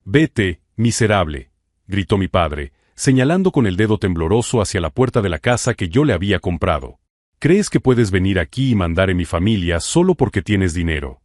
Vete, miserable, gritó mi padre, señalando con el dedo tembloroso hacia la puerta de la casa que yo le había comprado. ¿Crees que puedes venir aquí y mandar en mi familia solo porque tienes dinero?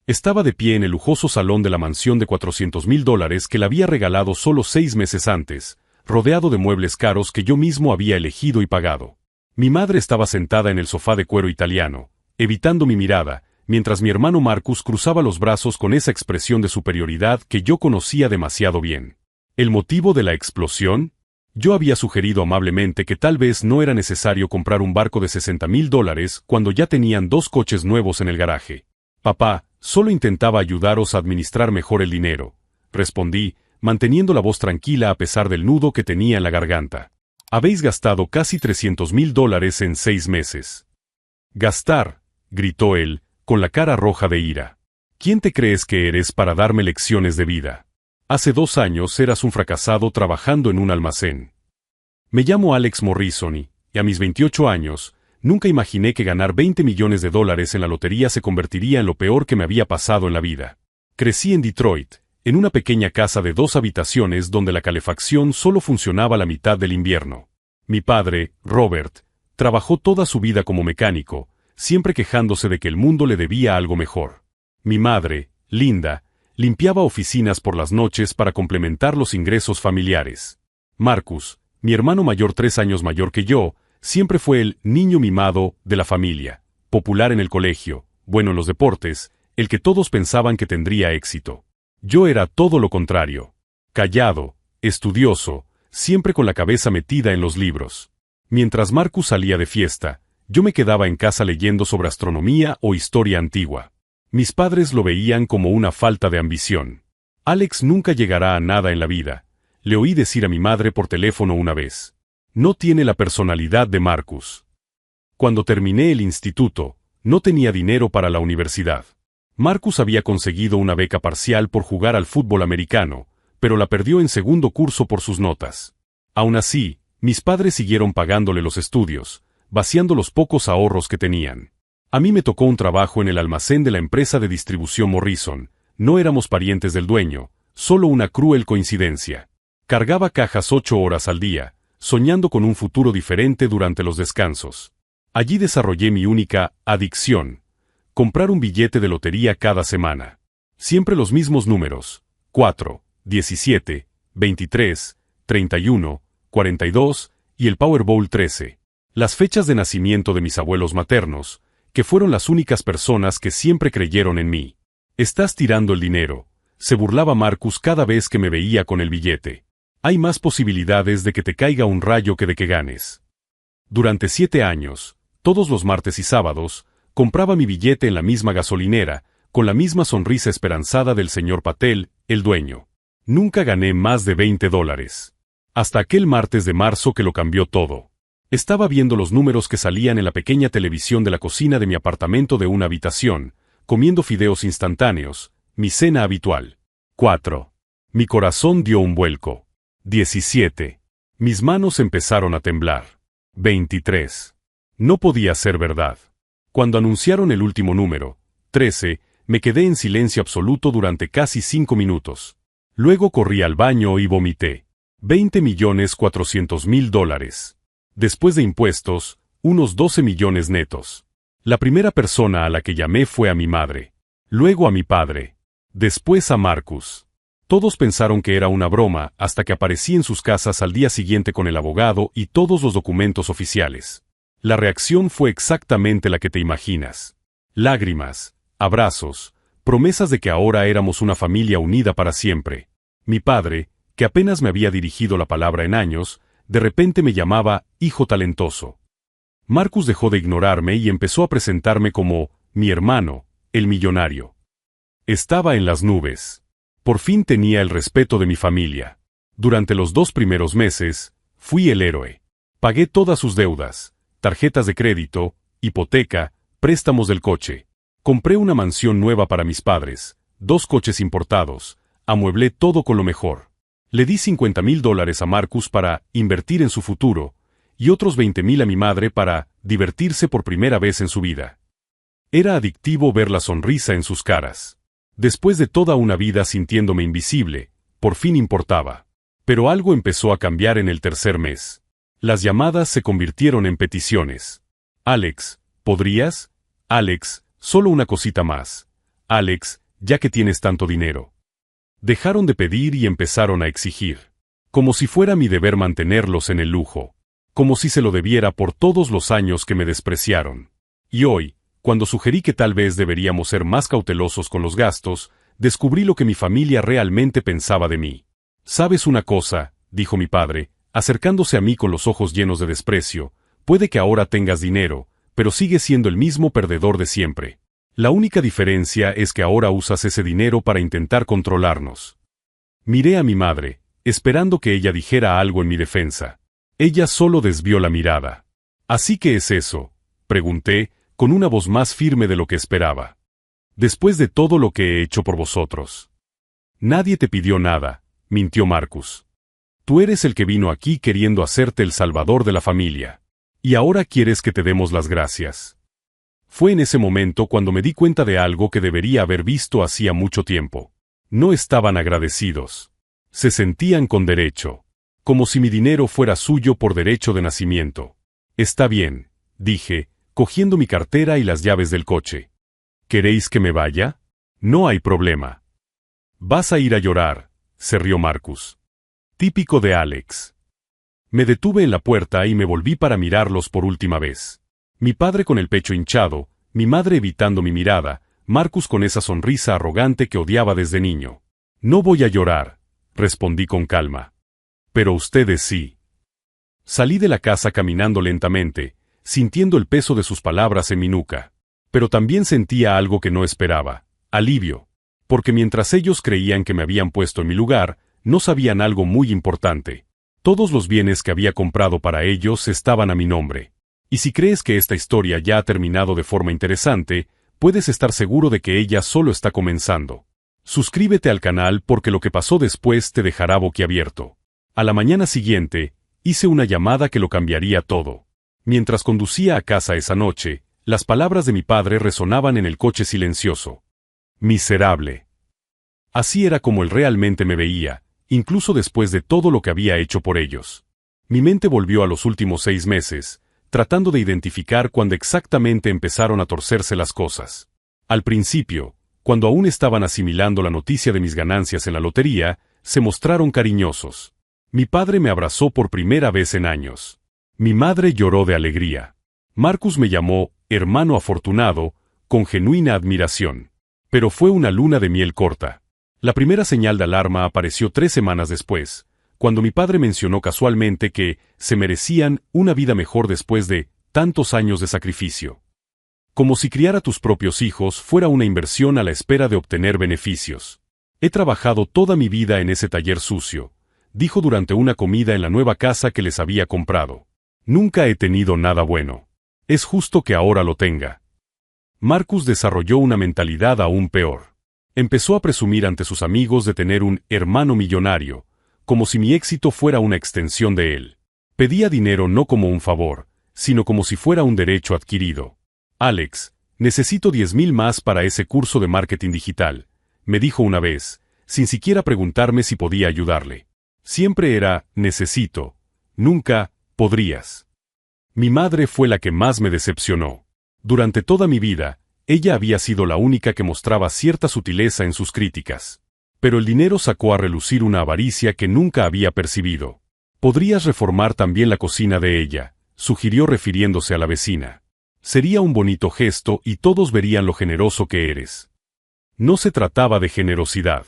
Estaba de pie en el lujoso salón de la mansión de $400,000 que le había regalado solo 6 meses antes, rodeado de muebles caros que yo mismo había elegido y pagado. Mi madre estaba sentada en el sofá de cuero italiano, evitando mi mirada, mientras mi hermano Marcus cruzaba los brazos con esa expresión de superioridad que yo conocía demasiado bien. ¿El motivo de la explosión? Yo había sugerido amablemente que tal vez no era necesario comprar un barco de $60,000 cuando ya tenían 2 coches nuevos en el garaje. Papá, solo intentaba ayudaros a administrar mejor el dinero, respondí, manteniendo la voz tranquila a pesar del nudo que tenía en la garganta. Habéis gastado casi $300,000 en 6 meses. Gastar, gritó él, con la cara roja de ira. ¿Quién te crees que eres para darme lecciones de vida? Hace 2 años eras un fracasado trabajando en un almacén. Me llamo Alex Morrison y a mis 28 años, nunca imaginé que ganar $20 millones en la lotería se convertiría en lo peor que me había pasado en la vida. Crecí en Detroit, en una pequeña casa de 2 habitaciones donde la calefacción solo funcionaba la mitad del invierno. Mi padre, Robert, trabajó toda su vida como mecánico, siempre quejándose de que el mundo le debía algo mejor. Mi madre, Linda, limpiaba oficinas por las noches para complementar los ingresos familiares. Marcus, mi hermano mayor 3 años mayor que yo, siempre fue el niño mimado de la familia, popular en el colegio, bueno en los deportes, el que todos pensaban que tendría éxito. Yo era todo lo contrario. Callado, estudioso, siempre con la cabeza metida en los libros. Mientras Marcus salía de fiesta, yo me quedaba en casa leyendo sobre astronomía o historia antigua. Mis padres lo veían como una falta de ambición. Alex nunca llegará a nada en la vida, le oí decir a mi madre por teléfono una vez. No tiene la personalidad de Marcus. Cuando terminé el instituto, no tenía dinero para la universidad. Marcus había conseguido una beca parcial por jugar al fútbol americano, pero la perdió en segundo curso por sus notas. Aún así, mis padres siguieron pagándole los estudios, vaciando los pocos ahorros que tenían. A mí me tocó un trabajo en el almacén de la empresa de distribución Morrison. No éramos parientes del dueño, solo una cruel coincidencia. Cargaba cajas 8 horas al día, soñando con un futuro diferente durante los descansos. Allí desarrollé mi única adicción: comprar un billete de lotería cada semana. Siempre los mismos números: 4, 17, 23, 31, 42 y el Powerball 13. Las fechas de nacimiento de mis abuelos maternos, que fueron las únicas personas que siempre creyeron en mí. Estás tirando el dinero, se burlaba Marcus cada vez que me veía con el billete. Hay más posibilidades de que te caiga un rayo que de que ganes. Durante 7 años, todos los martes y sábados, compraba mi billete en la misma gasolinera, con la misma sonrisa esperanzada del señor Patel, el dueño. Nunca gané más de $20. Hasta aquel martes de marzo que lo cambió todo. Estaba viendo los números que salían en la pequeña televisión de la cocina de mi apartamento de una habitación, comiendo fideos instantáneos, mi cena habitual. 4. Mi corazón dio un vuelco. 17. Mis manos empezaron a temblar. 23. No podía ser verdad. Cuando anunciaron el último número, 13, me quedé en silencio absoluto durante casi 5 minutos. Luego corrí al baño y vomité. $20,400,000. Después de impuestos, unos 12 millones netos. La primera persona a la que llamé fue a mi madre. Luego a mi padre. Después a Marcus. Todos pensaron que era una broma hasta que aparecí en sus casas al día siguiente con el abogado y todos los documentos oficiales. La reacción fue exactamente la que te imaginas. Lágrimas, abrazos, promesas de que ahora éramos una familia unida para siempre. Mi padre, que apenas me había dirigido la palabra en años, de repente me llamaba hijo talentoso. Marcus dejó de ignorarme y empezó a presentarme como mi hermano, el millonario. Estaba en las nubes. Por fin tenía el respeto de mi familia. Durante los 2 primeros meses, fui el héroe. Pagué todas sus deudas, tarjetas de crédito, hipoteca, préstamos del coche. Compré una mansión nueva para mis padres, 2 coches importados, amueblé todo con lo mejor. Le di $50,000 a Marcus para invertir en su futuro, y otros $20,000 a mi madre para divertirse por primera vez en su vida. Era adictivo ver la sonrisa en sus caras. Después de toda una vida sintiéndome invisible, por fin importaba. Pero algo empezó a cambiar en el tercer mes. Las llamadas se convirtieron en peticiones. Alex, ¿podrías? Alex, solo una cosita más. Alex, ya que tienes tanto dinero. Dejaron de pedir y empezaron a exigir. Como si fuera mi deber mantenerlos en el lujo. Como si se lo debiera por todos los años que me despreciaron. Y hoy, cuando sugerí que tal vez deberíamos ser más cautelosos con los gastos, descubrí lo que mi familia realmente pensaba de mí. «¿Sabes una cosa?», dijo mi padre, acercándose a mí con los ojos llenos de desprecio, «puede que ahora tengas dinero, pero sigues siendo el mismo perdedor de siempre. La única diferencia es que ahora usas ese dinero para intentar controlarnos». Miré a mi madre, esperando que ella dijera algo en mi defensa. Ella solo desvió la mirada. «¿Así que es eso?», pregunté, con una voz más firme de lo que esperaba. «Después de todo lo que he hecho por vosotros». «Nadie te pidió nada», mintió Marcus. «Tú eres el que vino aquí queriendo hacerte el salvador de la familia. Y ahora quieres que te demos las gracias». Fue en ese momento cuando me di cuenta de algo que debería haber visto hacía mucho tiempo. No estaban agradecidos. Se sentían con derecho. Como si mi dinero fuera suyo por derecho de nacimiento. «Está bien», dije, cogiendo mi cartera y las llaves del coche. «¿Queréis que me vaya? No hay problema». «Vas a ir a llorar», se rió Marcus. Típico de Alex. Me detuve en la puerta y me volví para mirarlos por última vez. Mi padre con el pecho hinchado, mi madre evitando mi mirada, Marcus con esa sonrisa arrogante que odiaba desde niño. «No voy a llorar», respondí con calma. «Pero ustedes sí». Salí de la casa caminando lentamente, sintiendo el peso de sus palabras en mi nuca. Pero también sentía algo que no esperaba, alivio. Porque mientras ellos creían que me habían puesto en mi lugar, no sabían algo muy importante. Todos los bienes que había comprado para ellos estaban a mi nombre. Y si crees que esta historia ya ha terminado de forma interesante, puedes estar seguro de que ella solo está comenzando. Suscríbete al canal porque lo que pasó después te dejará boquiabierto. A la mañana siguiente, hice una llamada que lo cambiaría todo. Mientras conducía a casa esa noche, las palabras de mi padre resonaban en el coche silencioso. «Miserable». Así era como él realmente me veía, incluso después de todo lo que había hecho por ellos. Mi mente volvió a los últimos 6 meses, tratando de identificar cuándo exactamente empezaron a torcerse las cosas. Al principio, cuando aún estaban asimilando la noticia de mis ganancias en la lotería, se mostraron cariñosos. Mi padre me abrazó por primera vez en años. Mi madre lloró de alegría. Marcus me llamó «hermano afortunado», con genuina admiración. Pero fue una luna de miel corta. La primera señal de alarma apareció 3 semanas después, cuando mi padre mencionó casualmente que se merecían una vida mejor después de tantos años de sacrificio. Como si criar a tus propios hijos fuera una inversión a la espera de obtener beneficios. «He trabajado toda mi vida en ese taller sucio», dijo durante una comida en la nueva casa que les había comprado. «Nunca he tenido nada bueno. Es justo que ahora lo tenga». Marcus desarrolló una mentalidad aún peor. Empezó a presumir ante sus amigos de tener un hermano millonario, como si mi éxito fuera una extensión de él. Pedía dinero no como un favor, sino como si fuera un derecho adquirido. «Alex, necesito 10,000 más para ese curso de marketing digital», me dijo una vez, sin siquiera preguntarme si podía ayudarle. Siempre era «necesito», nunca «podrías». Mi madre fue la que más me decepcionó. Durante toda mi vida, ella había sido la única que mostraba cierta sutileza en sus críticas. Pero el dinero sacó a relucir una avaricia que nunca había percibido. «Podrías reformar también la cocina de ella», sugirió refiriéndose a la vecina. «Sería un bonito gesto y todos verían lo generoso que eres». No se trataba de generosidad.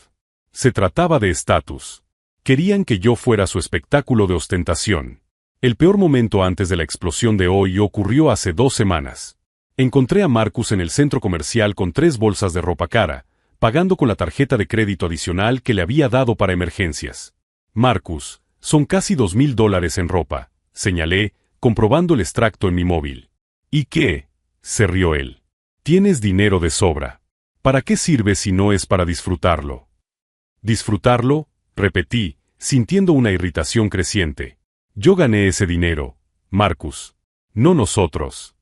Se trataba de estatus. Querían que yo fuera su espectáculo de ostentación. El peor momento antes de la explosión de hoy ocurrió hace 2 semanas. Encontré a Marcus en el centro comercial con 3 bolsas de ropa cara, pagando con la tarjeta de crédito adicional que le había dado para emergencias. «Marcus, son casi $2,000 en ropa», señalé, comprobando el extracto en mi móvil. «¿Y qué?», se rió él. «Tienes dinero de sobra. ¿Para qué sirve si no es para disfrutarlo?» «¿Disfrutarlo?», repetí, sintiendo una irritación creciente. «Yo gané ese dinero, Marcus. No nosotros».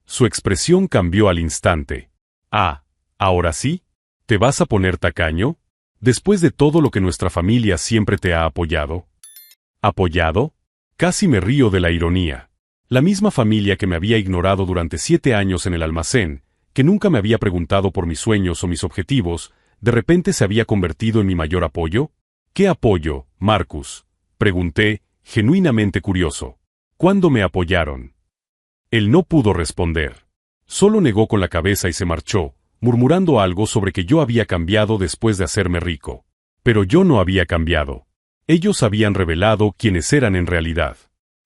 Su expresión cambió al instante. «Ah, ¿ahora sí? ¿Te vas a poner tacaño?». Después de todo lo que nuestra familia siempre te ha apoyado. ¿Apoyado? Casi me río de la ironía. La misma familia que me había ignorado durante 7 años en el almacén, que nunca me había preguntado por mis sueños o mis objetivos, ¿de repente se había convertido en mi mayor apoyo? ¿Qué apoyo, Marcus?, pregunté, genuinamente curioso. ¿Cuándo me apoyaron? Él no pudo responder. Solo negó con la cabeza y se marchó, murmurando algo sobre que yo había cambiado después de hacerme rico. Pero yo no había cambiado. Ellos habían revelado quiénes eran en realidad.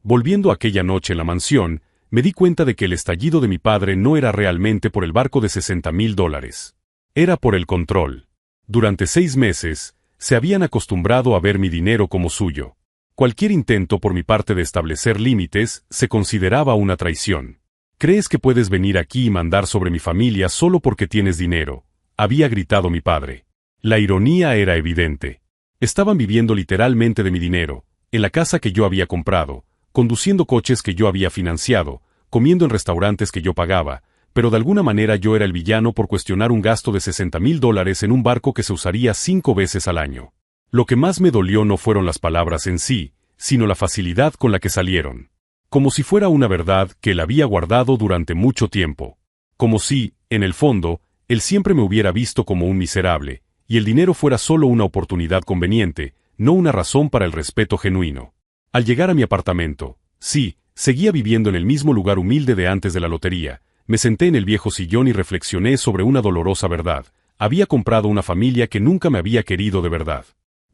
Volviendo aquella noche en la mansión, me di cuenta de que el estallido de mi padre no era realmente por el barco de $60,000. Era por el control. Durante 6 meses, se habían acostumbrado a ver mi dinero como suyo. Cualquier intento por mi parte de establecer límites se consideraba una traición. ¿Crees que puedes venir aquí y mandar sobre mi familia solo porque tienes dinero?, había gritado mi padre. La ironía era evidente. Estaban viviendo literalmente de mi dinero, en la casa que yo había comprado, conduciendo coches que yo había financiado, comiendo en restaurantes que yo pagaba, pero de alguna manera yo era el villano por cuestionar un gasto de $60,000 en un barco que se usaría 5 veces al año. Lo que más me dolió no fueron las palabras en sí, sino la facilidad con la que salieron. Como si fuera una verdad que él había guardado durante mucho tiempo. Como si, en el fondo, él siempre me hubiera visto como un miserable, y el dinero fuera solo una oportunidad conveniente, no una razón para el respeto genuino. Al llegar a mi apartamento, sí, seguía viviendo en el mismo lugar humilde de antes de la lotería, me senté en el viejo sillón y reflexioné sobre una dolorosa verdad. Había comprado una familia que nunca me había querido de verdad.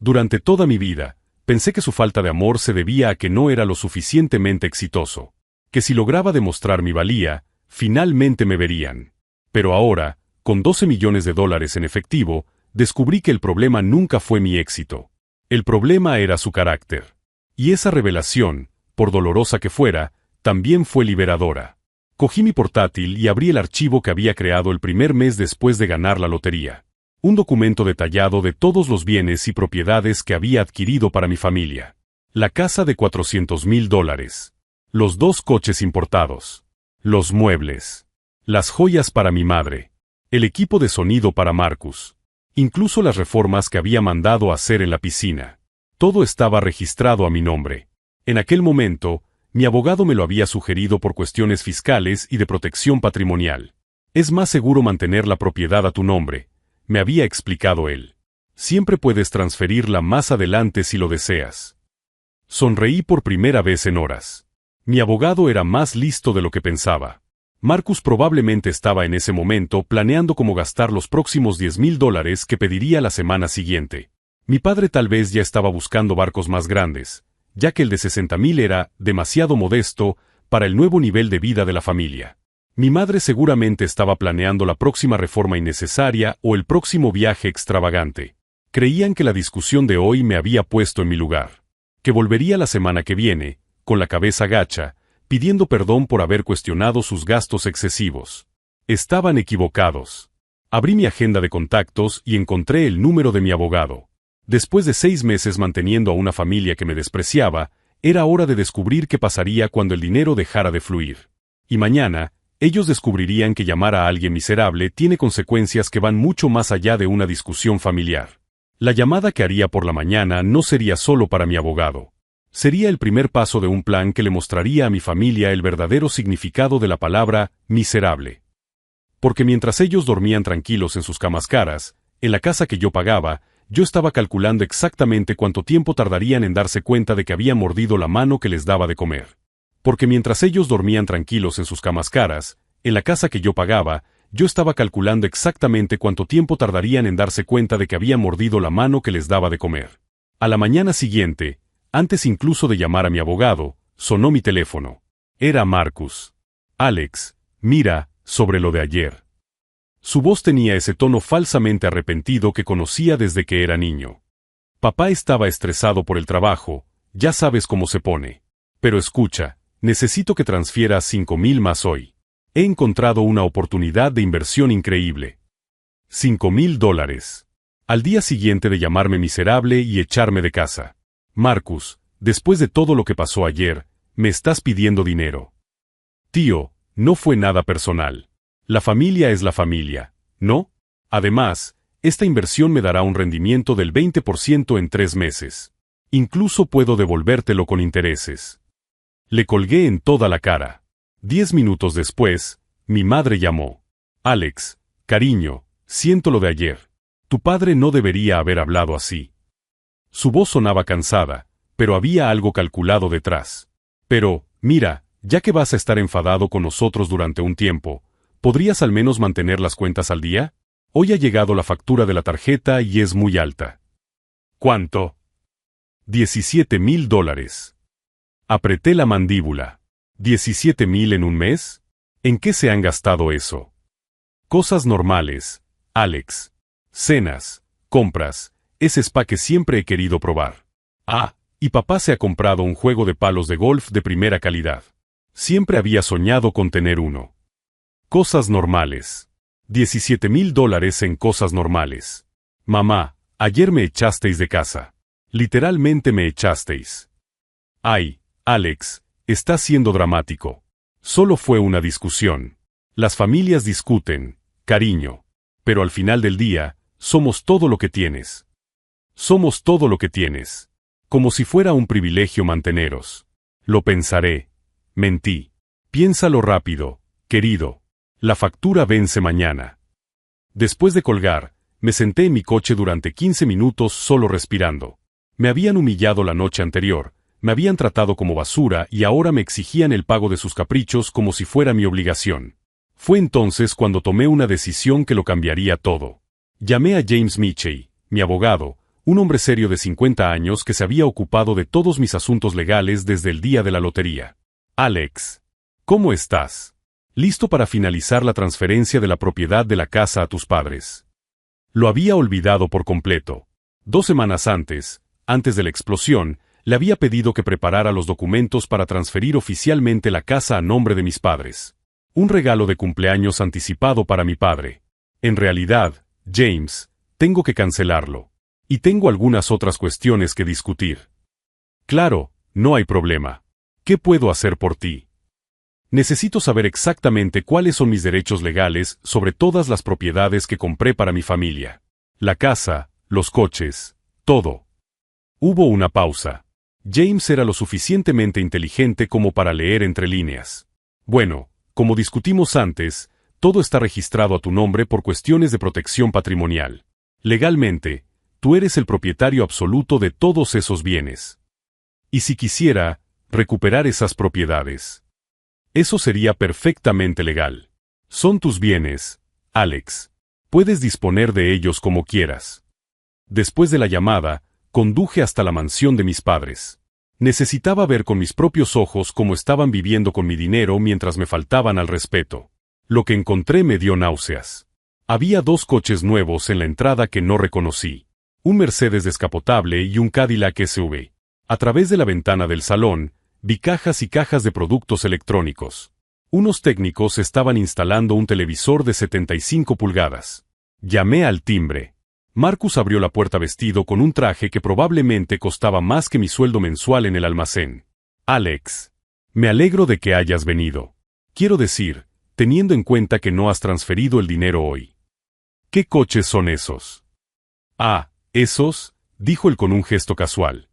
Durante toda mi vida, pensé que su falta de amor se debía a que no era lo suficientemente exitoso. Que si lograba demostrar mi valía, finalmente me verían. Pero ahora, con $12 millones en efectivo, descubrí que el problema nunca fue mi éxito. El problema era su carácter. Y esa revelación, por dolorosa que fuera, también fue liberadora. Cogí mi portátil y abrí el archivo que había creado el primer mes después de ganar la lotería. Un documento detallado de todos los bienes y propiedades que había adquirido para mi familia. La casa de $400,000. Los 2 coches importados. Los muebles. Las joyas para mi madre. El equipo de sonido para Marcus. Incluso las reformas que había mandado hacer en la piscina. Todo estaba registrado a mi nombre. En aquel momento, mi abogado me lo había sugerido por cuestiones fiscales y de protección patrimonial. Es más seguro mantener la propiedad a tu nombre, me había explicado él. Siempre puedes transferirla más adelante si lo deseas. Sonreí por primera vez en horas. Mi abogado era más listo de lo que pensaba. Marcus probablemente estaba en ese momento planeando cómo gastar los próximos $10,000 que pediría la semana siguiente. Mi padre tal vez ya estaba buscando barcos más grandes, ya que el de 60,000 era demasiado modesto para el nuevo nivel de vida de la familia. Mi madre seguramente estaba planeando la próxima reforma innecesaria o el próximo viaje extravagante. Creían que la discusión de hoy me había puesto en mi lugar. Que volvería la semana que viene, con la cabeza gacha, pidiendo perdón por haber cuestionado sus gastos excesivos. Estaban equivocados. Abrí mi agenda de contactos y encontré el número de mi abogado. Después de 6 meses manteniendo a una familia que me despreciaba, era hora de descubrir qué pasaría cuando el dinero dejara de fluir. Y mañana, ellos descubrirían que llamar a alguien miserable tiene consecuencias que van mucho más allá de una discusión familiar. La llamada que haría por la mañana no sería solo para mi abogado. Sería el primer paso de un plan que le mostraría a mi familia el verdadero significado de la palabra miserable. Porque mientras ellos dormían tranquilos en sus camas caras, en la casa que yo pagaba, yo estaba calculando exactamente cuánto tiempo tardarían en darse cuenta de que habían mordido la mano que les daba de comer. Porque mientras ellos dormían tranquilos en sus camas caras, en la casa que yo pagaba, yo estaba calculando exactamente cuánto tiempo tardarían en darse cuenta de que habían mordido la mano que les daba de comer. A la mañana siguiente, antes incluso de llamar a mi abogado, sonó mi teléfono. Era Marcus. Alex, mira, sobre lo de ayer. Su voz tenía ese tono falsamente arrepentido que conocía desde que era niño. Papá estaba estresado por el trabajo, ya sabes cómo se pone. Pero escucha, necesito que transfieras 5,000 más hoy. He encontrado una oportunidad de inversión increíble. $5,000. Al día siguiente de llamarme miserable y echarme de casa. Marcus, después de todo lo que pasó ayer, me estás pidiendo dinero. Tío, no fue nada personal. La familia es la familia, ¿no? Además, Esta inversión me dará un rendimiento del 20% en 3 meses. Incluso puedo devolvértelo con intereses. Le colgué en toda la cara. 10 minutos después, mi madre llamó. Alex, cariño, siento lo de ayer. Tu padre no debería haber hablado así. Su voz sonaba cansada, pero había algo calculado detrás. Pero, mira, ya que vas a estar enfadado con nosotros durante un tiempo, ¿podrías al menos mantener las cuentas al día? Hoy ha llegado la factura de la tarjeta y es muy alta. ¿Cuánto? $17,000. Apreté la mandíbula. ¿17,000 en un mes? ¿En qué se han gastado eso? Cosas normales, Alex. Cenas, compras, ese spa que siempre he querido probar. Ah, y papá se ha comprado un juego de palos de golf de primera calidad. Siempre había soñado con tener uno. Cosas normales. $17,000 en cosas normales. Mamá, ayer me echasteis de casa. Literalmente me echasteis. Ay, Alex, estás siendo dramático. Solo fue una discusión. Las familias discuten, cariño. Pero al final del día, somos todo lo que tienes. Somos todo lo que tienes. Como si fuera un privilegio manteneros. Lo pensaré. Mentí. Piénsalo rápido, querido. La factura vence mañana. Después de colgar, me senté en mi coche durante 15 minutos solo respirando. Me habían humillado la noche anterior, me habían tratado como basura y ahora me exigían el pago de sus caprichos como si fuera mi obligación. Fue entonces cuando tomé una decisión que lo cambiaría todo. Llamé a James Michey, mi abogado, un hombre serio de 50 años que se había ocupado de todos mis asuntos legales desde el día de la lotería. Alex, ¿cómo estás? ¿Listo para finalizar la transferencia de la propiedad de la casa a tus padres? Lo había olvidado por completo. 2 semanas antes de la explosión, le había pedido que preparara los documentos para transferir oficialmente la casa a nombre de mis padres. Un regalo de cumpleaños anticipado para mi padre. En realidad, James, tengo que cancelarlo. Y tengo algunas otras cuestiones que discutir. Claro, no hay problema. ¿Qué puedo hacer por ti? Necesito saber exactamente cuáles son mis derechos legales sobre todas las propiedades que compré para mi familia. La casa, los coches, todo. Hubo una pausa. James era lo suficientemente inteligente como para leer entre líneas. Bueno, como discutimos antes, todo está registrado a tu nombre por cuestiones de protección patrimonial. Legalmente, tú eres el propietario absoluto de todos esos bienes. Y si quisiera, recuperar esas propiedades. Eso sería perfectamente legal. Son tus bienes, Alex. Puedes disponer de ellos como quieras. Después de la llamada, conduje hasta la mansión de mis padres. Necesitaba ver con mis propios ojos cómo estaban viviendo con mi dinero mientras me faltaban al respeto. Lo que encontré me dio náuseas. Había 2 coches nuevos en la entrada que no reconocí. Un Mercedes descapotable y un Cadillac SUV. A través de la ventana del salón, vi cajas y cajas de productos electrónicos. Unos técnicos estaban instalando un televisor de 75 pulgadas. Llamé al timbre. Marcus abrió la puerta vestido con un traje que probablemente costaba más que mi sueldo mensual en el almacén. Alex, me alegro de que hayas venido. Quiero decir, teniendo en cuenta que no has transferido el dinero hoy. ¿Qué coches son esos? Ah, esos, dijo él con un gesto casual.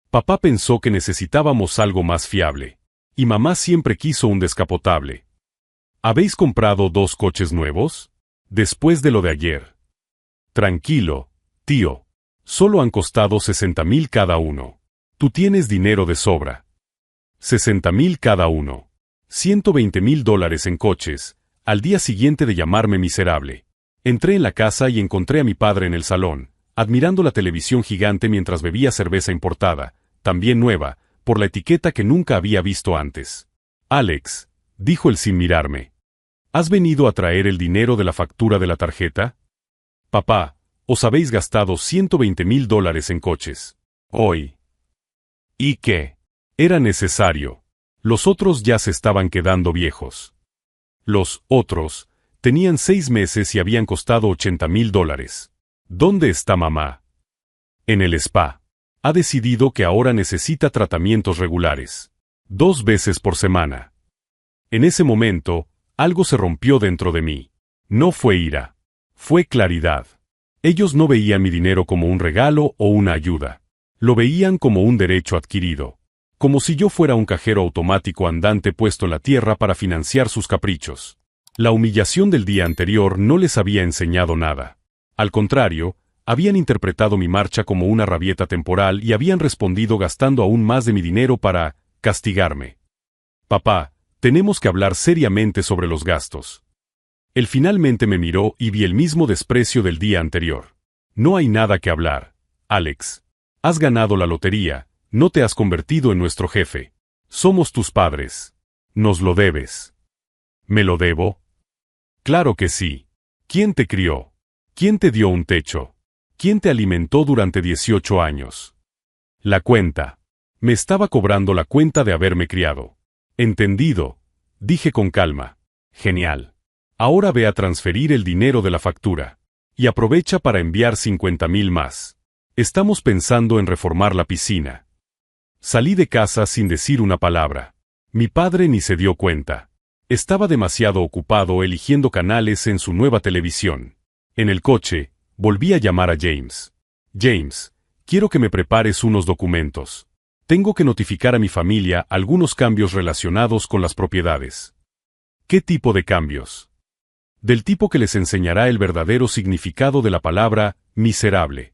Papá pensó que necesitábamos algo más fiable. Y mamá siempre quiso un descapotable. ¿Habéis comprado 2 coches nuevos? Después de lo de ayer. Tranquilo, tío. Solo han costado 60,000 cada uno. Tú tienes dinero de sobra. 60,000 cada uno. $120,000 en coches, al día siguiente de llamarme miserable. Entré en la casa y encontré a mi padre en el salón, admirando la televisión gigante mientras bebía cerveza importada, también nueva, por la etiqueta que nunca había visto antes. Alex, dijo él sin mirarme. ¿Has venido a traer el dinero de la factura de la tarjeta? Papá, os habéis gastado $120,000 en coches. Hoy. ¿Y qué? Era necesario. Los otros ya se estaban quedando viejos. Los otros tenían 6 meses y habían costado $80,000. ¿Dónde está mamá? En el spa. Ha decidido que ahora necesita tratamientos regulares. 2 veces por semana. En ese momento, algo se rompió dentro de mí. No fue ira. Fue claridad. Ellos no veían mi dinero como un regalo o una ayuda. Lo veían como un derecho adquirido. Como si yo fuera un cajero automático andante puesto en la tierra para financiar sus caprichos. La humillación del día anterior no les había enseñado nada. Al contrario, habían interpretado mi marcha como una rabieta temporal y habían respondido gastando aún más de mi dinero para castigarme. Papá, tenemos que hablar seriamente sobre los gastos. Él finalmente me miró y vi el mismo desprecio del día anterior. No hay nada que hablar, Alex. Has ganado la lotería, no te has convertido en nuestro jefe. Somos tus padres. Nos lo debes. ¿Me lo debo? Claro que sí. ¿Quién te crió? ¿Quién te dio un techo? ¿Quién te alimentó durante 18 años? La cuenta. Me estaba cobrando la cuenta de haberme criado. Entendido, dije con calma. Genial. Ahora ve a transferir el dinero de la factura. Y aprovecha para enviar 50,000 más. Estamos pensando en reformar la piscina. Salí de casa sin decir una palabra. Mi padre ni se dio cuenta. Estaba demasiado ocupado eligiendo canales en su nueva televisión. En el coche, volví a llamar a James. James, quiero que me prepares unos documentos. Tengo que notificar a mi familia algunos cambios relacionados con las propiedades. ¿Qué tipo de cambios? Del tipo que les enseñará el verdadero significado de la palabra miserable.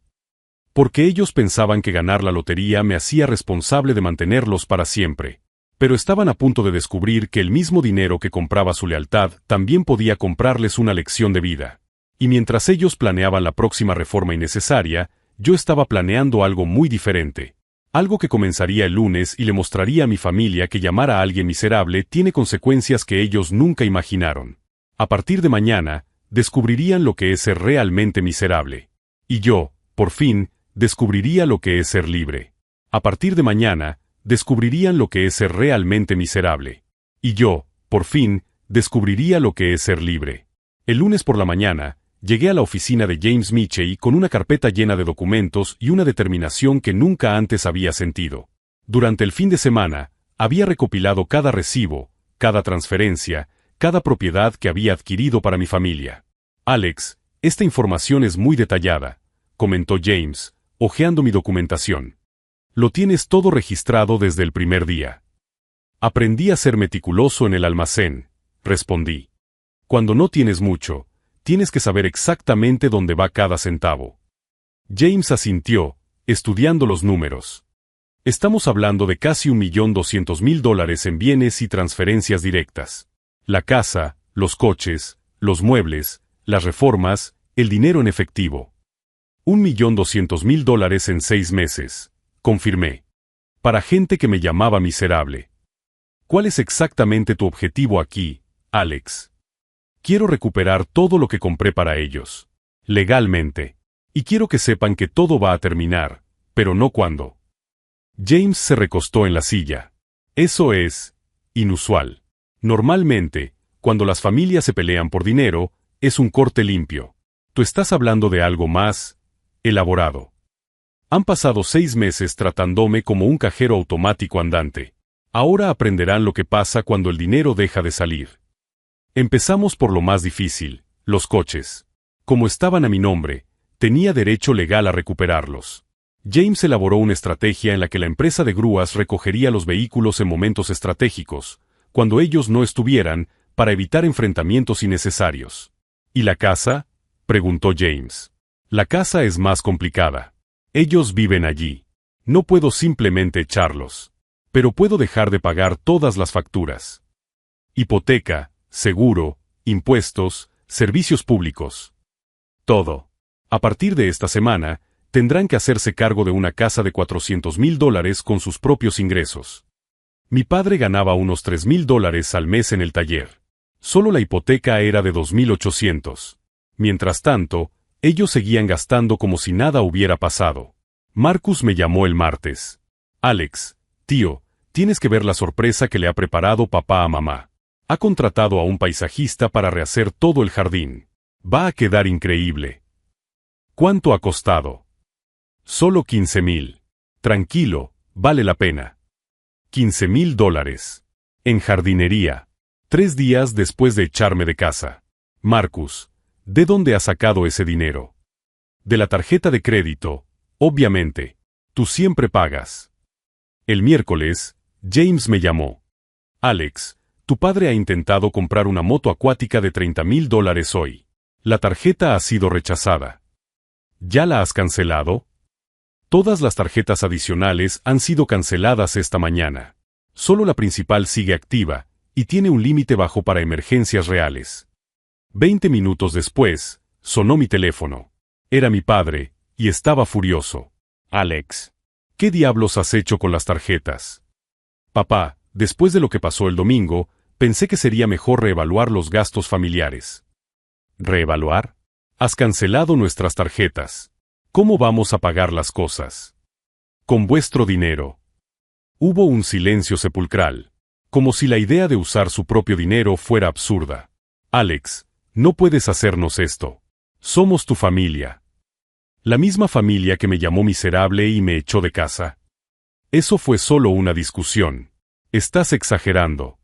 Porque ellos pensaban que ganar la lotería me hacía responsable de mantenerlos para siempre. Pero estaban a punto de descubrir que el mismo dinero que compraba su lealtad también podía comprarles una lección de vida. Y mientras ellos planeaban la próxima reforma innecesaria, yo estaba planeando algo muy diferente. Algo que comenzaría el lunes y le mostraría a mi familia que llamar a alguien miserable tiene consecuencias que ellos nunca imaginaron. A partir de mañana, descubrirían lo que es ser realmente miserable. Y yo, por fin, descubriría lo que es ser libre. A partir de mañana, descubrirían lo que es ser realmente miserable. Y yo, por fin, descubriría lo que es ser libre. El lunes por la mañana, llegué a la oficina de James Michey con una carpeta llena de documentos y una determinación que nunca antes había sentido. Durante el fin de semana, había recopilado cada recibo, cada transferencia, cada propiedad que había adquirido para mi familia. Alex, esta información es muy detallada, comentó James, hojeando mi documentación. Lo tienes todo registrado desde el primer día. Aprendí a ser meticuloso en el almacén, respondí. Cuando no tienes mucho, tienes que saber exactamente dónde va cada centavo. James asintió, estudiando los números. Estamos hablando de casi $1,200,000 en bienes y transferencias directas. La casa, los coches, los muebles, las reformas, el dinero en efectivo. $1,200,000 en 6 meses, confirmé. Para gente que me llamaba miserable. ¿Cuál es exactamente tu objetivo aquí, Alex? Quiero recuperar todo lo que compré para ellos. Legalmente. Y quiero que sepan que todo va a terminar, pero no cuándo. James se recostó en la silla. Eso es inusual. Normalmente, cuando las familias se pelean por dinero, es un corte limpio. Tú estás hablando de algo más elaborado. Han pasado 6 meses tratándome como un cajero automático andante. Ahora aprenderán lo que pasa cuando el dinero deja de salir. Empezamos por lo más difícil, los coches. Como estaban a mi nombre, tenía derecho legal a recuperarlos. James elaboró una estrategia en la que la empresa de grúas recogería los vehículos en momentos estratégicos, cuando ellos no estuvieran, para evitar enfrentamientos innecesarios. ¿Y la casa?, preguntó James. La casa es más complicada. Ellos viven allí. No puedo simplemente echarlos. Pero puedo dejar de pagar todas las facturas. Hipoteca, seguro, impuestos, servicios públicos. Todo. A partir de esta semana, tendrán que hacerse cargo de una casa de $400,000 con sus propios ingresos. Mi padre ganaba unos $3,000 al mes en el taller. Solo la hipoteca era de $2,800. Mientras tanto, ellos seguían gastando como si nada hubiera pasado. Marcus me llamó el martes. Alex, tío, tienes que ver la sorpresa que le ha preparado papá a mamá. Ha contratado a un paisajista para rehacer todo el jardín. Va a quedar increíble. ¿Cuánto ha costado? Solo $15,000. Tranquilo, vale la pena. $15,000. En jardinería. 3 días después de echarme de casa. Marcus, ¿de dónde ha sacado ese dinero? De la tarjeta de crédito, obviamente. Tú siempre pagas. El miércoles, James me llamó. Alex, tu padre ha intentado comprar una moto acuática de $30,000 hoy. La tarjeta ha sido rechazada. ¿Ya la has cancelado? Todas las tarjetas adicionales han sido canceladas esta mañana. Solo la principal sigue activa, y tiene un límite bajo para emergencias reales. 20 minutos después, sonó mi teléfono. Era mi padre, y estaba furioso. Alex, ¿qué diablos has hecho con las tarjetas? Papá, después de lo que pasó el domingo, pensé que sería mejor reevaluar los gastos familiares. ¿Reevaluar? Has cancelado nuestras tarjetas. ¿Cómo vamos a pagar las cosas? Con vuestro dinero. Hubo un silencio sepulcral, como si la idea de usar su propio dinero fuera absurda. Alex, no puedes hacernos esto. Somos tu familia. La misma familia que me llamó miserable y me echó de casa. Eso fue solo una discusión. Estás exagerando.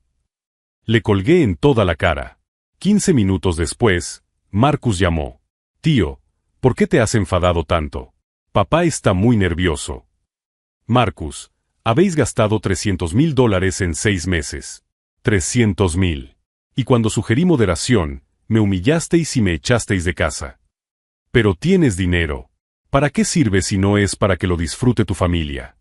Le colgué en toda la cara. 15 minutos después, Marcus llamó. Tío, ¿por qué te has enfadado tanto? Papá está muy nervioso. Marcus, habéis gastado $300,000 en 6 meses. 300,000. Y cuando sugerí moderación, me humillasteis y me echasteis de casa. Pero tienes dinero. ¿Para qué sirve si no es para que lo disfrute tu familia?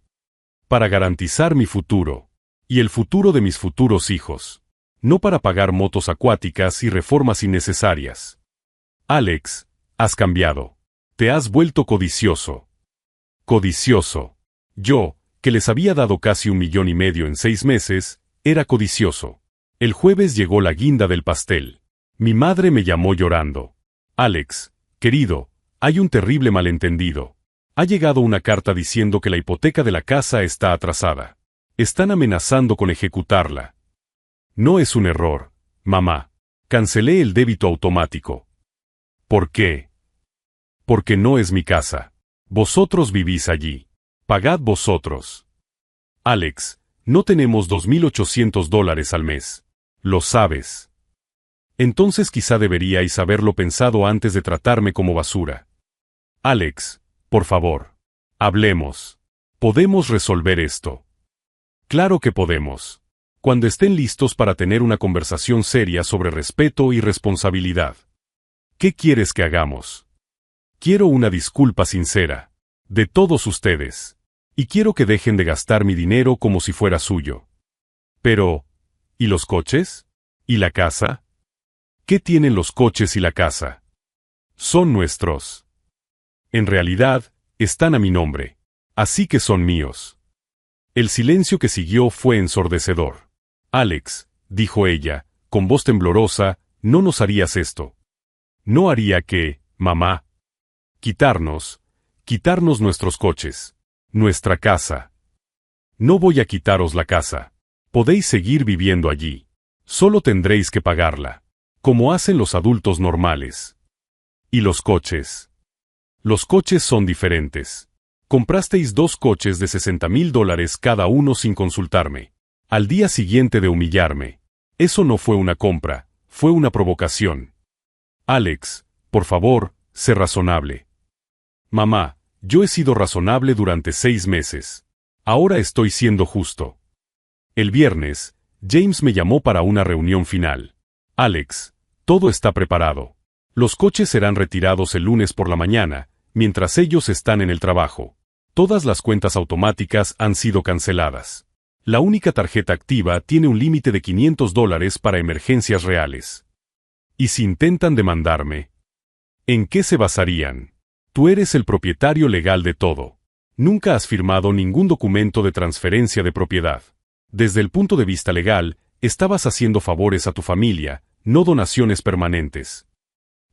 Para garantizar mi futuro. Y el futuro de mis futuros hijos. No para pagar motos acuáticas y reformas innecesarias. Alex, has cambiado. Te has vuelto codicioso. Codicioso. Yo, que les había dado casi $1,500,000 en 6 meses, era codicioso. El jueves llegó la guinda del pastel. Mi madre me llamó llorando. Alex, querido, hay un terrible malentendido. Ha llegado una carta diciendo que la hipoteca de la casa está atrasada. Están amenazando con ejecutarla. No es un error, mamá. Cancelé el débito automático. ¿Por qué? Porque no es mi casa. Vosotros vivís allí. Pagad vosotros. Alex, no tenemos $2,800 al mes. Lo sabes. Entonces quizá deberíais haberlo pensado antes de tratarme como basura. Alex, por favor. Hablemos. Podemos resolver esto. Claro que podemos. Cuando estén listos para tener una conversación seria sobre respeto y responsabilidad. ¿Qué quieres que hagamos? Quiero una disculpa sincera. De todos ustedes. Y quiero que dejen de gastar mi dinero como si fuera suyo. Pero, ¿y los coches? ¿Y la casa? ¿Qué tienen los coches y la casa? Son nuestros. En realidad, están a mi nombre. Así que son míos. El silencio que siguió fue ensordecedor. Alex, dijo ella, con voz temblorosa, no nos harías esto. No haría que, mamá. Quitarnos nuestros coches. Nuestra casa. No voy a quitaros la casa. Podéis seguir viviendo allí. Solo tendréis que pagarla. Como hacen los adultos normales. ¿Y los coches? Los coches son diferentes. Comprasteis 2 coches de $60,000 cada uno sin consultarme. Al día siguiente de humillarme. Eso no fue una compra, fue una provocación. Alex, por favor, sé razonable. Mamá, yo he sido razonable durante 6 meses. Ahora estoy siendo justo. El viernes, James me llamó para una reunión final. Alex, todo está preparado. Los coches serán retirados el lunes por la mañana, mientras ellos están en el trabajo. Todas las cuentas automáticas han sido canceladas. La única tarjeta activa tiene un límite de $500 para emergencias reales. ¿Y si intentan demandarme? ¿En qué se basarían? Tú eres el propietario legal de todo. Nunca has firmado ningún documento de transferencia de propiedad. Desde el punto de vista legal, estabas haciendo favores a tu familia, no donaciones permanentes.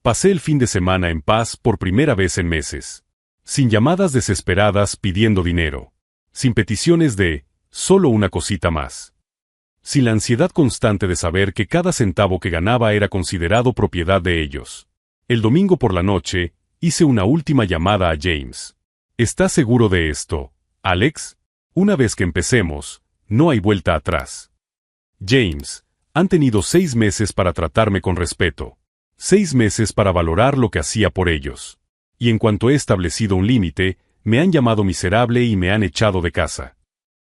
Pasé el fin de semana en paz por primera vez en meses. Sin llamadas desesperadas pidiendo dinero. Sin peticiones de, solo una cosita más. Sin la ansiedad constante de saber que cada centavo que ganaba era considerado propiedad de ellos. El domingo por la noche, hice una última llamada a James. ¿Estás seguro de esto, Alex? Una vez que empecemos, no hay vuelta atrás. James, han tenido 6 meses para tratarme con respeto. 6 meses para valorar lo que hacía por ellos. y en cuanto he establecido un límite, me han llamado miserable y me han echado de casa.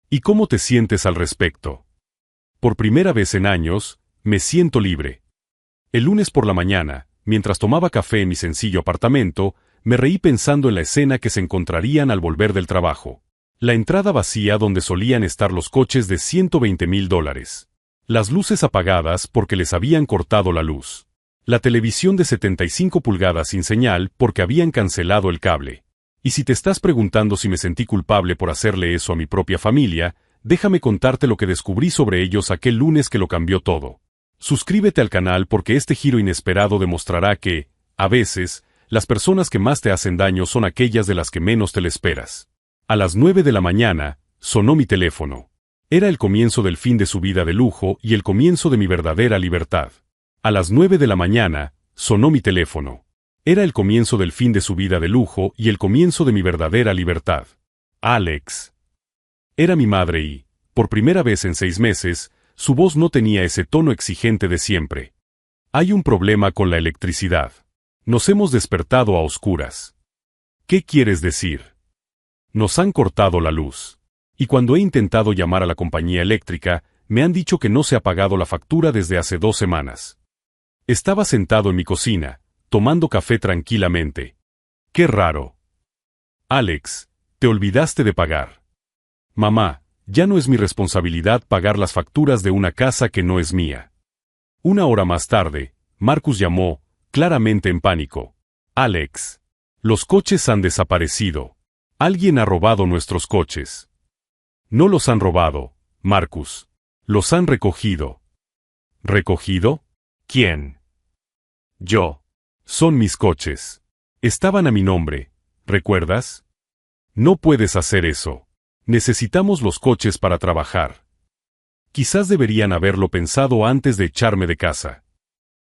¿Y cómo te sientes al respecto? Por primera vez en años, me siento libre. El lunes por la mañana, mientras tomaba café en mi sencillo apartamento, me reí pensando en la escena que se encontrarían al volver del trabajo. La entrada vacía donde solían estar los coches de $120,000. Las luces apagadas porque les habían cortado la luz. La televisión de 75 pulgadas sin señal porque habían cancelado el cable. Y si te estás preguntando si me sentí culpable por hacerle eso a mi propia familia, déjame contarte lo que descubrí sobre ellos aquel lunes que lo cambió todo. Suscríbete al canal porque este giro inesperado demostrará que, a veces, las personas que más te hacen daño son aquellas de las que menos te le esperas. A las 9 de la mañana, sonó mi teléfono. Era el comienzo del fin de su vida de lujo y el comienzo de mi verdadera libertad. A las 9 de la mañana, sonó mi teléfono. Era el comienzo del fin de su vida de lujo y el comienzo de mi verdadera libertad. Alex. Era mi madre y, por primera vez en 6 meses, su voz no tenía ese tono exigente de siempre. Hay un problema con la electricidad. Nos hemos despertado a oscuras. ¿Qué quieres decir? Nos han cortado la luz. Y cuando he intentado llamar a la compañía eléctrica, me han dicho que no se ha pagado la factura desde hace 2 semanas. Estaba sentado en mi cocina, tomando café tranquilamente. ¡Qué raro! Alex, te olvidaste de pagar. Mamá, ya no es mi responsabilidad pagar las facturas de una casa que no es mía. 1 hora más tarde, Marcus llamó, claramente en pánico. Alex, los coches han desaparecido. Alguien ha robado nuestros coches. No los han robado, Marcus. Los han recogido. ¿Recogido? ¿Quién? Yo. Son mis coches. Estaban a mi nombre, ¿recuerdas? No puedes hacer eso. Necesitamos los coches para trabajar. Quizás deberían haberlo pensado antes de echarme de casa.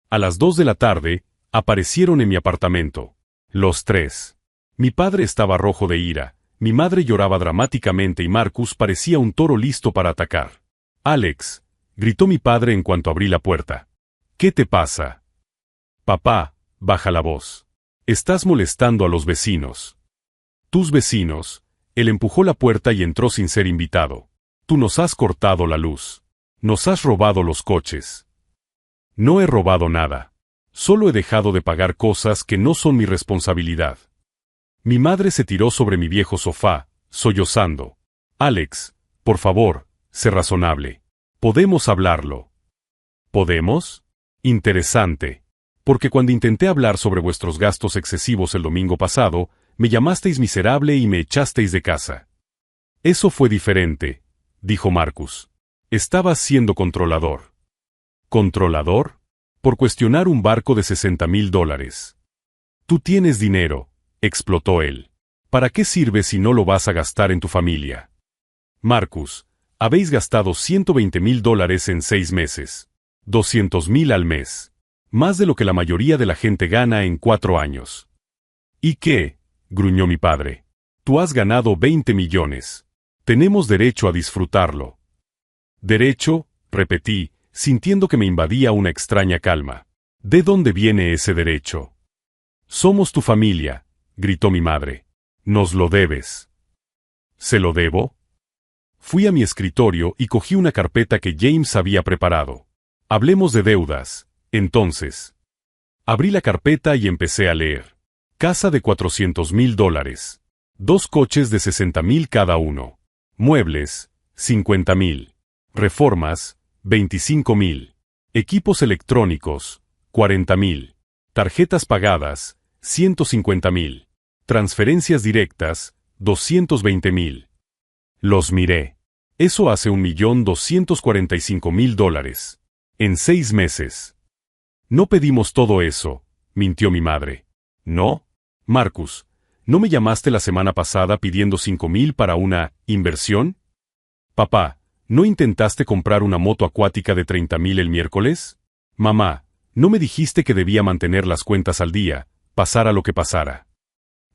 A las 2 de la tarde, aparecieron en mi apartamento. Los 3. Mi padre estaba rojo de ira, mi madre lloraba dramáticamente y Marcus parecía un toro listo para atacar. Alex, gritó mi padre en cuanto abrí la puerta. ¿Qué te pasa? Papá, baja la voz. Estás molestando a los vecinos. Tus vecinos. Él empujó la puerta y entró sin ser invitado. Tú nos has cortado la luz. Nos has robado los coches. No he robado nada. Solo he dejado de pagar cosas que no son mi responsabilidad. Mi madre se tiró sobre mi viejo sofá, sollozando. Alex, por favor, sé razonable. ¿Podemos hablarlo? ¿Podemos? Interesante. Porque cuando intenté hablar sobre vuestros gastos excesivos el domingo pasado, me llamasteis miserable y me echasteis de casa. Eso fue diferente, dijo Marcus. Estabas siendo controlador. ¿Controlador? Por cuestionar un barco de $60,000. Tú tienes dinero, explotó él. ¿Para qué sirve si no lo vas a gastar en tu familia? Marcus, habéis gastado $120,000 en 6 meses. 200,000 al mes. Más de lo que la mayoría de la gente gana en 4 años. ¿Y qué? Gruñó mi padre. Tú has ganado 20 millones. Tenemos derecho a disfrutarlo. ¿Derecho? Repetí, sintiendo que me invadía una extraña calma. ¿De dónde viene ese derecho? Somos tu familia, gritó mi madre. Nos lo debes. ¿Se lo debo? Fui a mi escritorio y cogí una carpeta que James había preparado. Hablemos de deudas, entonces. Abrí la carpeta y empecé a leer. Casa de $400,000. 2 coches de 60,000 cada uno. Muebles, 50,000. Reformas, 25,000. Equipos electrónicos, 40,000. Tarjetas pagadas, 150,000. Transferencias directas, 220,000. Los miré. Eso hace $1,245,000. En 6 meses. No pedimos todo eso, mintió mi madre. ¿No? Marcus, ¿no me llamaste la semana pasada pidiendo 5,000 para una inversión? Papá, ¿no intentaste comprar una moto acuática de 30,000 el miércoles? Mamá, ¿no me dijiste que debía mantener las cuentas al día, pasara lo que pasara?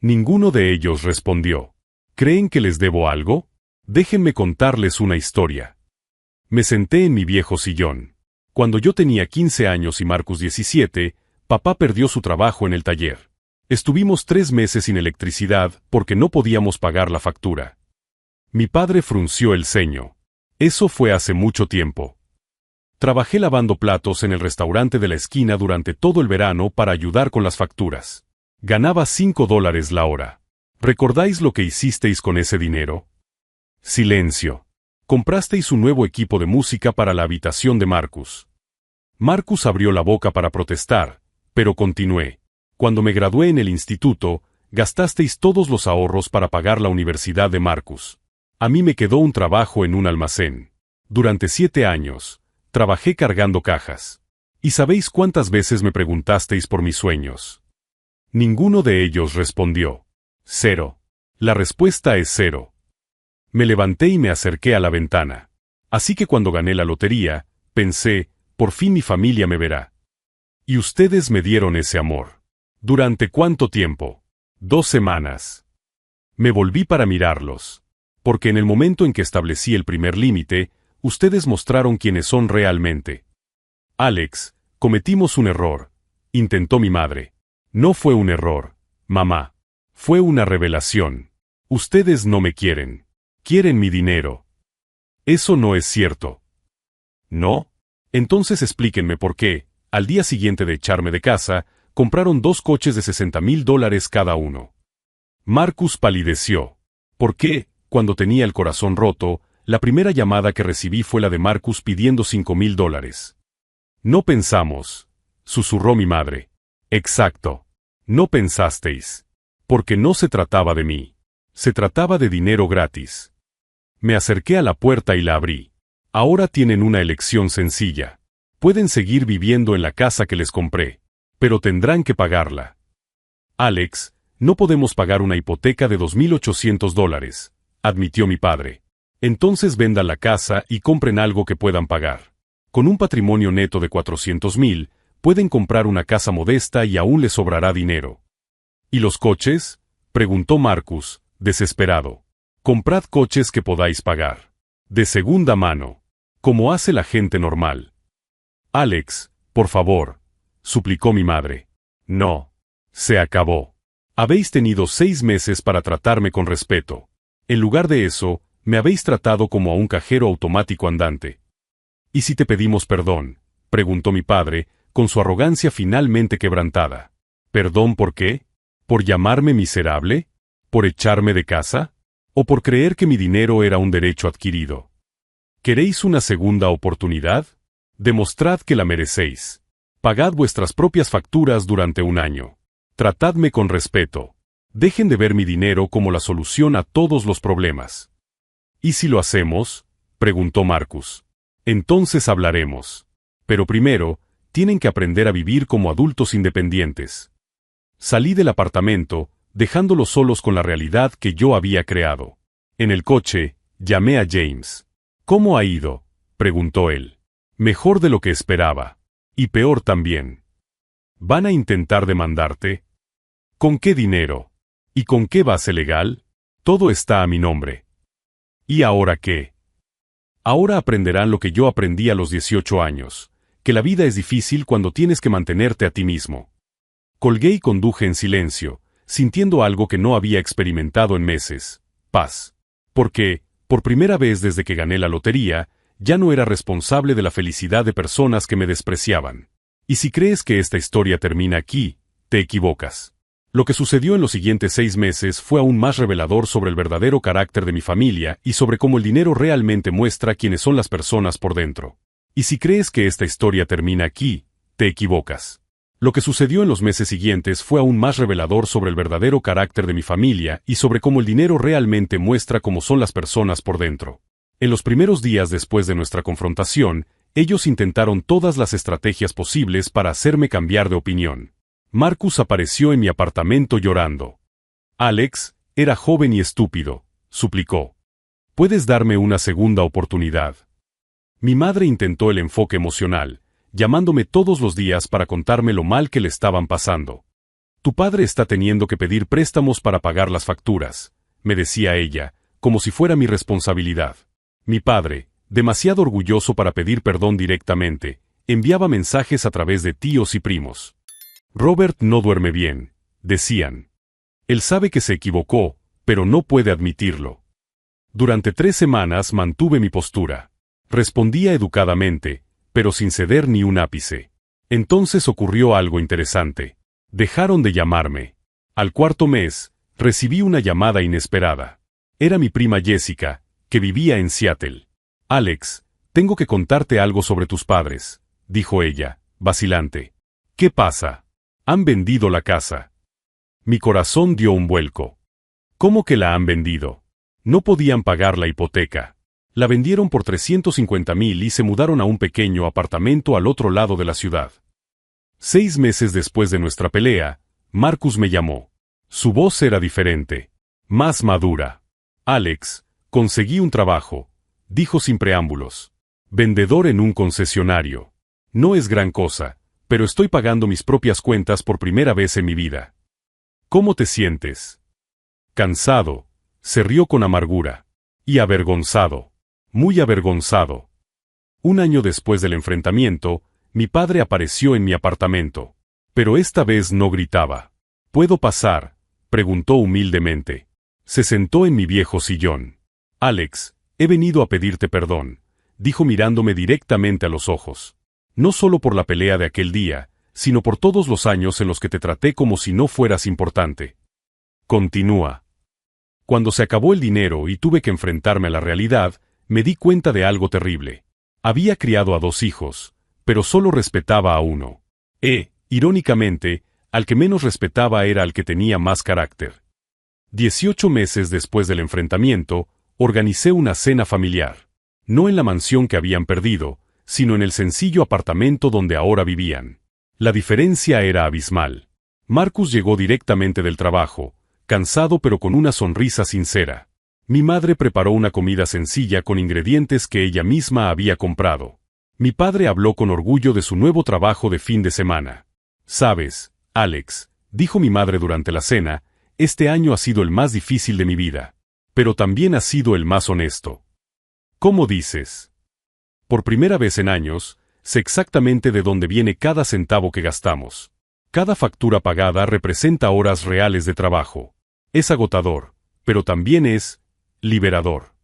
Ninguno de ellos respondió. ¿Creen que les debo algo? Déjenme contarles una historia. Me senté en mi viejo sillón. Cuando yo tenía 15 años y Marcus 17, papá perdió su trabajo en el taller. Estuvimos 3 meses sin electricidad porque no podíamos pagar la factura. Mi padre frunció el ceño. Eso fue hace mucho tiempo. Trabajé lavando platos en el restaurante de la esquina durante todo el verano para ayudar con las facturas. Ganaba $5 la hora. ¿Recordáis lo que hicisteis con ese dinero? Silencio. Comprasteis un nuevo equipo de música para la habitación de Marcus. Marcus abrió la boca para protestar, pero continué. Cuando me gradué en el instituto, gastasteis todos los ahorros para pagar la universidad de Marcus. A mí me quedó un trabajo en un almacén. Durante 7 años, trabajé cargando cajas. ¿Y sabéis cuántas veces me preguntasteis por mis sueños? Ninguno de ellos respondió. 0. La respuesta es 0. Me levanté y me acerqué a la ventana. Así que cuando gané la lotería, pensé, por fin mi familia me verá. Y ustedes me dieron ese amor. ¿Durante cuánto tiempo? 2 semanas. Me volví para mirarlos. Porque en el momento en que establecí el primer límite, ustedes mostraron quiénes son realmente. Alex, cometimos un error, intentó mi madre. No fue un error, mamá. Fue una revelación. Ustedes no me quieren. Quieren mi dinero. Eso no es cierto. ¿No? Entonces explíquenme por qué, al día siguiente de echarme de casa, compraron 2 coches de $60,000 cada uno. Marcus palideció. ¿Por qué, cuando tenía el corazón roto, la primera llamada que recibí fue la de Marcus pidiendo $5,000? No pensamos, susurró mi madre. Exacto. No pensasteis. Porque no se trataba de mí. Se trataba de dinero gratis. Me acerqué a la puerta y la abrí. Ahora tienen una elección sencilla. Pueden seguir viviendo en la casa que les compré, pero tendrán que pagarla. Alex, no podemos pagar una hipoteca de $2,800, admitió mi padre. Entonces vendan la casa y compren algo que puedan pagar. Con un patrimonio neto de $400,000, pueden comprar una casa modesta y aún les sobrará dinero. ¿Y los coches? Preguntó Marcus, desesperado. Comprad coches que podáis pagar. De segunda mano. Como hace la gente normal. Alex, por favor, suplicó mi madre. No. Se acabó. Habéis tenido 6 meses para tratarme con respeto. En lugar de eso, me habéis tratado como a un cajero automático andante. ¿Y si te pedimos perdón? Preguntó mi padre, con su arrogancia finalmente quebrantada. ¿Perdón por qué? ¿Por llamarme miserable? ¿Por echarme de casa? ¿O por creer que mi dinero era un derecho adquirido? ¿Queréis una segunda oportunidad? Demostrad que la merecéis. Pagad vuestras propias facturas durante 1 año. Tratadme con respeto. Dejen de ver mi dinero como la solución a todos los problemas. ¿Y si lo hacemos? Preguntó Marcus. Entonces hablaremos. Pero primero, tienen que aprender a vivir como adultos independientes. Salí del apartamento, dejándolos solos con la realidad que yo había creado. En el coche, llamé a James. ¿Cómo ha ido?, preguntó él. Mejor de lo que esperaba. Y peor también. ¿Van a intentar demandarte? ¿Con qué dinero? ¿Y con qué base legal? Todo está a mi nombre. ¿Y ahora qué? Ahora aprenderán lo que yo aprendí a los 18 años, que la vida es difícil cuando tienes que mantenerte a ti mismo. Colgué y conduje en silencio, sintiendo algo que no había experimentado en meses: paz. Porque, por primera vez desde que gané la lotería, ya no era responsable de la felicidad de personas que me despreciaban. Y si crees que esta historia termina aquí, te equivocas. Lo que sucedió en los siguientes 6 meses fue aún más revelador sobre el verdadero carácter de mi familia y sobre cómo el dinero realmente muestra quiénes son las personas por dentro. Y si crees que esta historia termina aquí, te equivocas. Lo que sucedió en los meses siguientes fue aún más revelador sobre el verdadero carácter de mi familia y sobre cómo el dinero realmente muestra cómo son las personas por dentro. En los primeros días después de nuestra confrontación, ellos intentaron todas las estrategias posibles para hacerme cambiar de opinión. Marcus apareció en mi apartamento llorando. Alex, era joven y estúpido, suplicó. ¿Puedes darme una segunda oportunidad? Mi madre intentó el enfoque emocional, llamándome todos los días para contarme lo mal que le estaban pasando. Tu padre está teniendo que pedir préstamos para pagar las facturas, me decía ella, como si fuera mi responsabilidad. Mi padre, demasiado orgulloso para pedir perdón directamente, enviaba mensajes a través de tíos y primos. Robert no duerme bien, decían. Él sabe que se equivocó, pero no puede admitirlo. Durante 3 semanas mantuve mi postura. Respondía educadamente, pero sin ceder ni un ápice. Entonces ocurrió algo interesante. Dejaron de llamarme. Al 4.º mes, recibí una llamada inesperada. Era mi prima Jessica, que vivía en Seattle. Alex, tengo que contarte algo sobre tus padres, dijo ella, vacilante. ¿Qué pasa? Han vendido la casa. Mi corazón dio un vuelco. ¿Cómo que la han vendido? No podían pagar la hipoteca. La vendieron por $350,000 y se mudaron a un pequeño apartamento al otro lado de la ciudad. 6 meses después de nuestra pelea, Marcus me llamó. Su voz era diferente, más madura. Alex, conseguí un trabajo, dijo sin preámbulos. Vendedor en un concesionario. No es gran cosa, pero estoy pagando mis propias cuentas por primera vez en mi vida. ¿Cómo te sientes? Cansado, se rió con amargura. Y avergonzado. Muy avergonzado. 1 año después del enfrentamiento, mi padre apareció en mi apartamento. Pero esta vez no gritaba. ¿Puedo pasar?, preguntó humildemente. Se sentó en mi viejo sillón. Alex, he venido a pedirte perdón, dijo mirándome directamente a los ojos. No solo por la pelea de aquel día, sino por todos los años en los que te traté como si no fueras importante. Continúa. Cuando se acabó el dinero y tuve que enfrentarme a la realidad, me di cuenta de algo terrible. Había criado a 2 hijos, pero solo respetaba a uno. Irónicamente, al que menos respetaba era al que tenía más carácter. 18 meses después del enfrentamiento, organicé una cena familiar. No en la mansión que habían perdido, sino en el sencillo apartamento donde ahora vivían. La diferencia era abismal. Marcus llegó directamente del trabajo, cansado pero con una sonrisa sincera. Mi madre preparó una comida sencilla con ingredientes que ella misma había comprado. Mi padre habló con orgullo de su nuevo trabajo de fin de semana. «Sabes, Alex», dijo mi madre durante la cena, «este año ha sido el más difícil de mi vida. Pero también ha sido el más honesto». «¿Cómo dices?» Por primera vez en años, sé exactamente de dónde viene cada centavo que gastamos. Cada factura pagada representa horas reales de trabajo. Es agotador, pero también es liberador.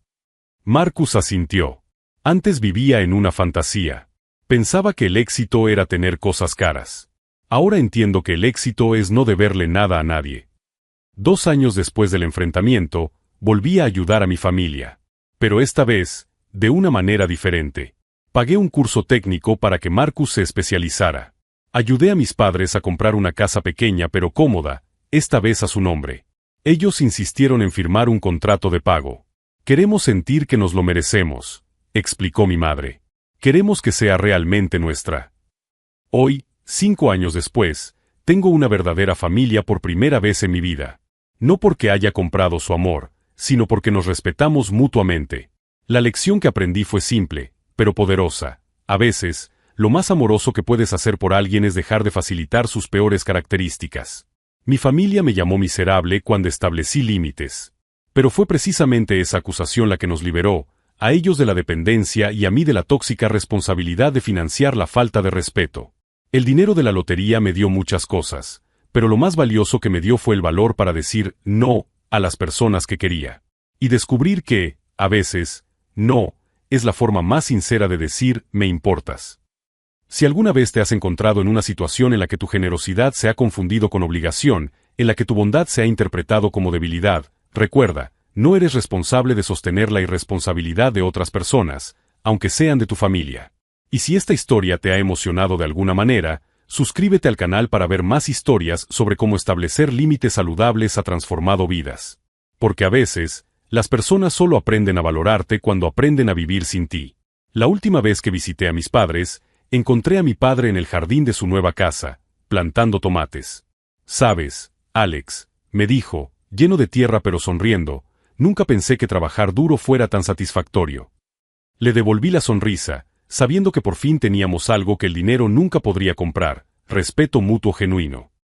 Marcus asintió. Antes vivía en una fantasía. Pensaba que el éxito era tener cosas caras. Ahora entiendo que el éxito es no deberle nada a nadie. 2 años después del enfrentamiento, volví a ayudar a mi familia. Pero esta vez, de una manera diferente. Pagué un curso técnico para que Marcus se especializara. Ayudé a mis padres a comprar una casa pequeña pero cómoda, esta vez a su nombre. Ellos insistieron en firmar un contrato de pago. Queremos sentir que nos lo merecemos, explicó mi madre. Queremos que sea realmente nuestra. Hoy, 5 años después, tengo una verdadera familia por primera vez en mi vida. No porque haya comprado su amor, sino porque nos respetamos mutuamente. La lección que aprendí fue simple, pero poderosa. A veces, lo más amoroso que puedes hacer por alguien es dejar de facilitar sus peores características. Mi familia me llamó miserable cuando establecí límites. Pero fue precisamente esa acusación la que nos liberó, a ellos de la dependencia y a mí de la tóxica responsabilidad de financiar la falta de respeto. El dinero de la lotería me dio muchas cosas, pero lo más valioso que me dio fue el valor para decir no a las personas que quería. Y descubrir que, a veces, no es la forma más sincera de decir me importas. Si alguna vez te has encontrado en una situación en la que tu generosidad se ha confundido con obligación, en la que tu bondad se ha interpretado como debilidad, recuerda, no eres responsable de sostener la irresponsabilidad de otras personas, aunque sean de tu familia. Y si esta historia te ha emocionado de alguna manera, suscríbete al canal para ver más historias sobre cómo establecer límites saludables ha transformado vidas. Porque a veces, las personas solo aprenden a valorarte cuando aprenden a vivir sin ti. La última vez que visité a mis padres, encontré a mi padre en el jardín de su nueva casa, plantando tomates. «Sabes, Alex», me dijo, lleno de tierra pero sonriendo, «nunca pensé que trabajar duro fuera tan satisfactorio». Le devolví la sonrisa, sabiendo que por fin teníamos algo que el dinero nunca podría comprar, respeto mutuo genuino.